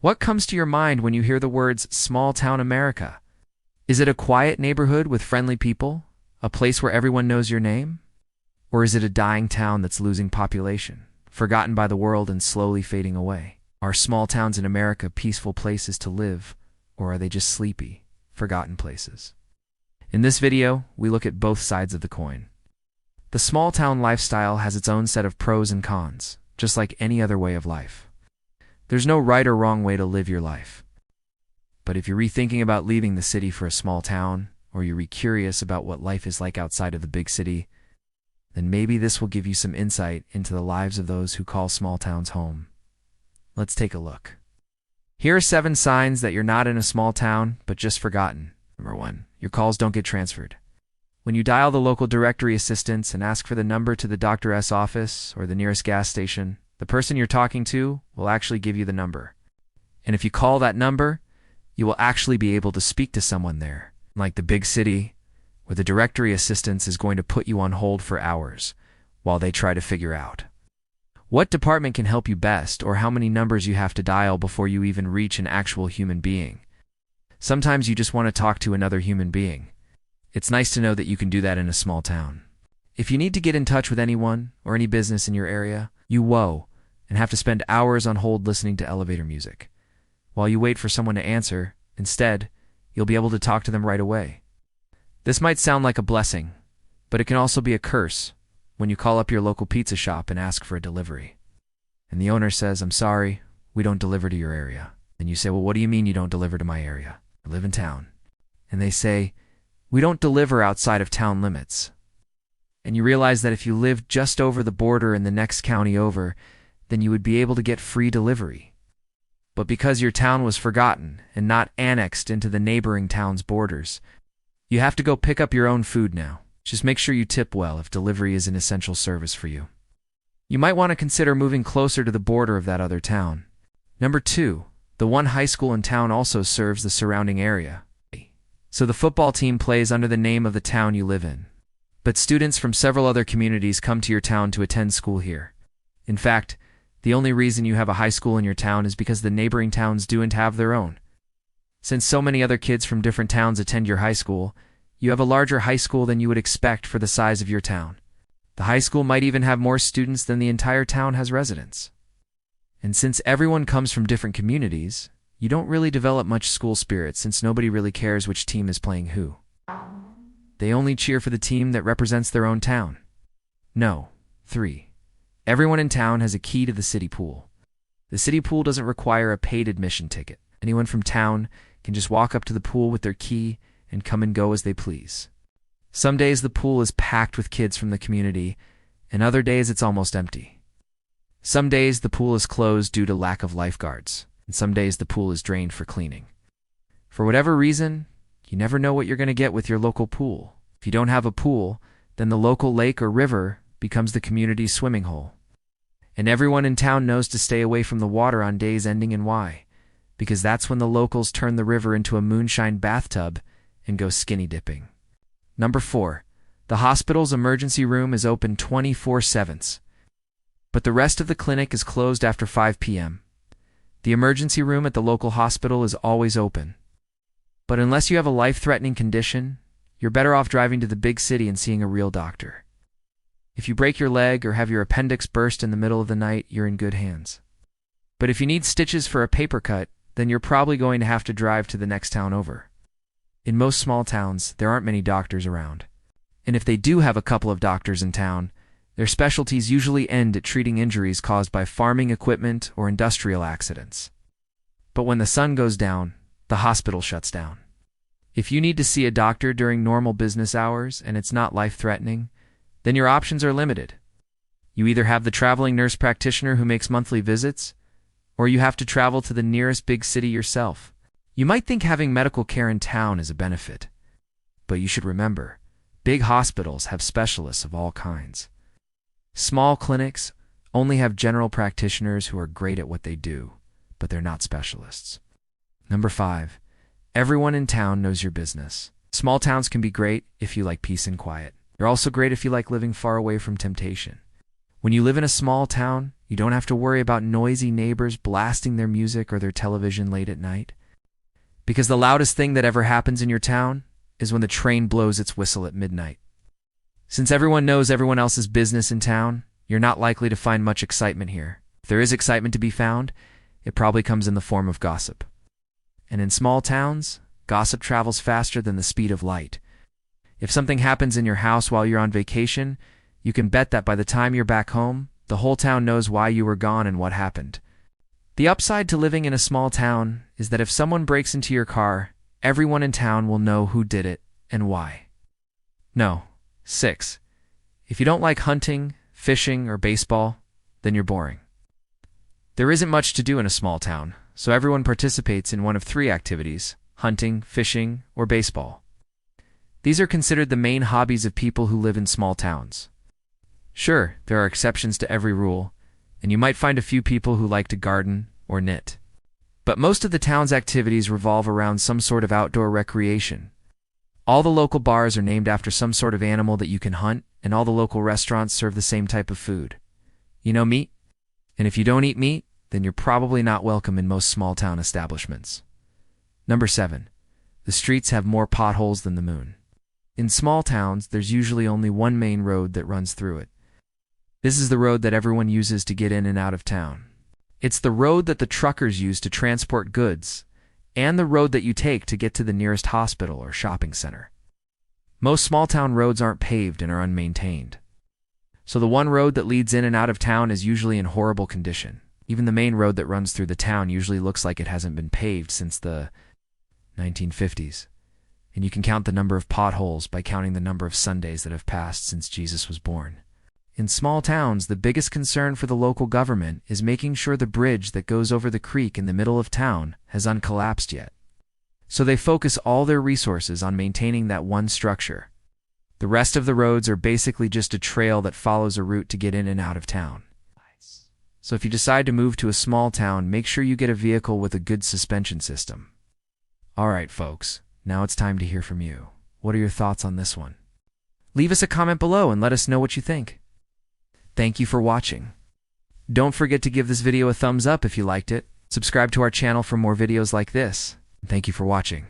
What comes to your mind when you hear the words small town America? Is it a quiet neighborhood with friendly people? A place where everyone knows your name? Or is it a dying town that's losing population, forgotten by the world and slowly fading away? Are small towns in America peaceful places to live, or are they just sleepy, forgotten places? In this video, we look at both sides of the coin. The small town lifestyle has its own set of pros and cons, just like any other way of life. There's no right or wrong way to live your life. But if you're rethinking about leaving the city for a small town, or you're curious about what life is like outside of the big city, then maybe this will give you some insight into the lives of those who call small towns home. Let's take a look. Here are 7 signs that you're not in a small town, but just forgotten. Number 1, your calls don't get transferred. When you dial the local directory assistance and ask for the number to the doctor's office or the nearest gas station, the person you're talking to will actually give you the number. And if you call that number, you will actually be able to speak to someone there. Like the big city, where the directory assistance is going to put you on hold for hours while they try to figure out what department can help you best or how many numbers you have to dial before you even reach an actual human being. Sometimes you just want to talk to another human being. It's nice to know that you can do that in a small town. If you need to get in touch with anyone or any business in your area, you woe and have to spend hours on hold listening to elevator music. While you wait for someone to answer, instead, you'll be able to talk to them right away. This might sound like a blessing, but it can also be a curse when you call up your local pizza shop and ask for a delivery. And the owner says, "I'm sorry, we don't deliver to your area." And you say, "Well, what do you mean you don't deliver to my area? I live in town." And they say, "We don't deliver outside of town limits." And you realize that if you lived just over the border in the next county over, then you would be able to get free delivery. But because your town was forgotten and not annexed into the neighboring town's borders, you have to go pick up your own food now. Just make sure you tip well if delivery is an essential service for you. You might want to consider moving closer to the border of that other town. Number 2, the one high school in town also serves the surrounding area. So the football team plays under the name of the town you live in. But students from several other communities come to your town to attend school here. In fact, the only reason you have a high school in your town is because the neighboring towns don't have their own. Since so many other kids from different towns attend your high school, you have a larger high school than you would expect for the size of your town. The high school might even have more students than the entire town has residents. And since everyone comes from different communities, you don't really develop much school spirit since nobody really cares which team is playing who. They only cheer for the team that represents their own town. No. 3. Everyone in town has a key to the city pool. The city pool doesn't require a paid admission ticket. Anyone from town can just walk up to the pool with their key and come and go as they please. Some days the pool is packed with kids from the community, and other days it's almost empty. Some days the pool is closed due to lack of lifeguards, and some days the pool is drained for cleaning. For whatever reason, you never know what you're going to get with your local pool. If you don't have a pool, then the local lake or river becomes the community's swimming hole. And everyone in town knows to stay away from the water on days ending in Y, because that's when the locals turn the river into a moonshine bathtub and go skinny dipping. Number 4, the hospital's emergency room is open 24/7, but the rest of the clinic is closed after 5 p.m. The emergency room at the local hospital is always open. But unless you have a life-threatening condition, you're better off driving to the big city and seeing a real doctor. If you break your leg or have your appendix burst in the middle of the night, you're in good hands. But if you need stitches for a paper cut, then you're probably going to have to drive to the next town over. In most small towns, there aren't many doctors around. And if they do have a couple of doctors in town, their specialties usually end at treating injuries caused by farming equipment or industrial accidents. But when the sun goes down, the hospital shuts down. If you need to see a doctor during normal business hours and it's not life-threatening, then your options are limited. You either have the traveling nurse practitioner who makes monthly visits, or you have to travel to the nearest big city yourself. You might think having medical care in town is a benefit, but you should remember, big hospitals have specialists of all kinds. Small clinics only have general practitioners who are great at what they do, but they're not specialists. Number 5, everyone in town knows your business. Small towns can be great if you like peace and quiet. They're also great if you like living far away from temptation. When you live in a small town, you don't have to worry about noisy neighbors blasting their music or their television late at night. Because the loudest thing that ever happens in your town is when the train blows its whistle at midnight. Since everyone knows everyone else's business in town, you're not likely to find much excitement here. If there is excitement to be found, it probably comes in the form of gossip. And in small towns, gossip travels faster than the speed of light. If something happens in your house while you're on vacation, you can bet that by the time you're back home, the whole town knows why you were gone and what happened. The upside to living in a small town is that if someone breaks into your car, everyone in town will know who did it and why. No. 6. If you don't like hunting, fishing, or baseball, then you're boring. There isn't much to do in a small town, so everyone participates in one of 3 activities: hunting, fishing, or baseball. These are considered the main hobbies of people who live in small towns. Sure, there are exceptions to every rule, and you might find a few people who like to garden or knit. But most of the town's activities revolve around some sort of outdoor recreation. All the local bars are named after some sort of animal that you can hunt, and all the local restaurants serve the same type of food. You know, meat? And if you don't eat meat, then you're probably not welcome in most small town establishments. Number 7. The streets have more potholes than the moon. In small towns, there's usually only one main road that runs through it. This is the road that everyone uses to get in and out of town. It's the road that the truckers use to transport goods, and the road that you take to get to the nearest hospital or shopping center. Most small-town roads aren't paved and are unmaintained. So the one road that leads in and out of town is usually in horrible condition. Even the main road that runs through the town usually looks like it hasn't been paved since the 1950s. And you can count the number of potholes by counting the number of Sundays that have passed since Jesus was born. In small towns, the biggest concern for the local government is making sure the bridge that goes over the creek in the middle of town has uncollapsed yet. So they focus all their resources on maintaining that one structure. The rest of the roads are basically just a trail that follows a route to get in and out of town. So if you decide to move to a small town, make sure you get a vehicle with a good suspension system. Alright folks, now it's time to hear from you. What are your thoughts on this one? Leave us a comment below and let us know what you think. Thank you for watching. Don't forget to give this video a thumbs up if you liked it. Subscribe to our channel for more videos like this. Thank you for watching.